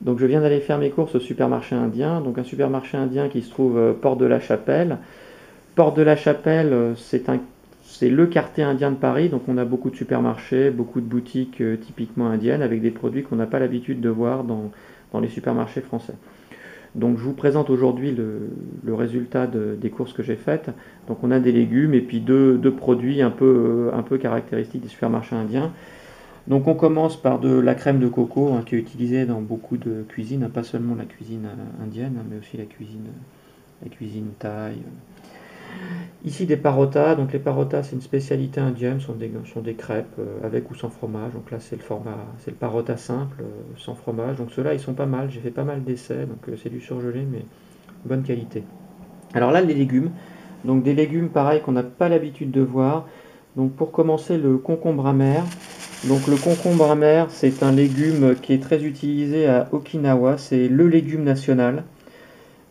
Donc je viens d'aller faire mes courses au supermarché indien, donc un supermarché indien qui se trouve Porte de la Chapelle. Porte de la Chapelle, c'est le quartier indien de Paris, donc on a beaucoup de supermarchés, beaucoup de boutiques typiquement indiennes avec des produits qu'on n'a pas l'habitude de voir dans les supermarchés français. Donc je vous présente aujourd'hui le résultat des courses que j'ai faites. Donc on a des légumes et puis deux produits un peu caractéristiques des supermarchés indiens. Donc on commence par de la crème de coco hein, qui est utilisée dans beaucoup de cuisines, hein, pas seulement la cuisine indienne, hein, mais aussi la cuisine thaï. Ici des parotas, donc les parotas c'est une spécialité indienne, sont des crêpes avec ou sans fromage. Donc là c'est le parota simple, sans fromage. Donc ceux-là ils sont pas mal, j'ai fait pas mal d'essais, donc c'est du surgelé mais bonne qualité. Alors là les légumes, donc des légumes pareil qu'on n'a pas l'habitude de voir. Donc pour commencer le concombre amer. Donc le concombre amer, c'est un légume qui est très utilisé à Okinawa, c'est le légume national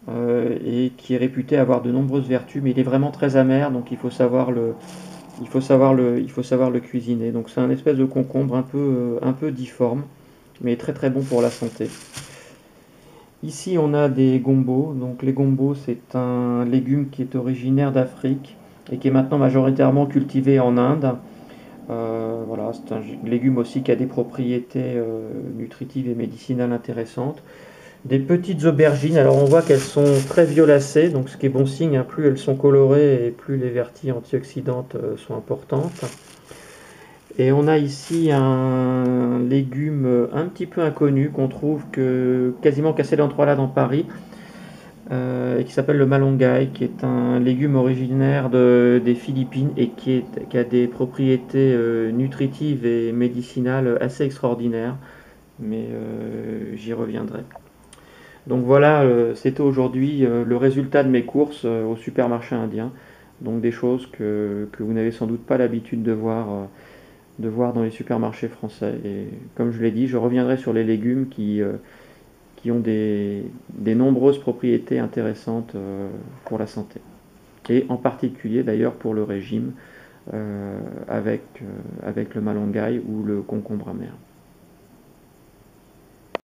et qui est réputé avoir de nombreuses vertus, mais il est vraiment très amer, donc il faut savoir le cuisiner. Donc c'est un espèce de concombre un peu difforme, mais très très bon pour la santé. Ici on a des gombos, donc les gombos c'est un légume qui est originaire d'Afrique et qui est maintenant majoritairement cultivé en Inde. Voilà, c'est un légume aussi qui a des propriétés nutritives et médicinales intéressantes. Des petites aubergines, alors on voit qu'elles sont très violacées, donc ce qui est bon signe, hein, plus elles sont colorées et plus les vertus antioxydantes sont importantes. Et on a ici un légume un petit peu inconnu qu'on trouve quasiment qu'à cet endroit-là dans Paris, et qui s'appelle le malunggay, qui est un légume originaire des Philippines et qui a des propriétés nutritives et médicinales assez extraordinaires, mais j'y reviendrai. Donc voilà, c'était aujourd'hui le résultat de mes courses au supermarché indien. Donc des choses que vous n'avez sans doute pas l'habitude de voir dans les supermarchés français. Et comme je l'ai dit, je reviendrai sur les légumes qui ont des nombreuses propriétés intéressantes pour la santé. Et en particulier d'ailleurs pour le régime avec le malunggay ou le concombre amer.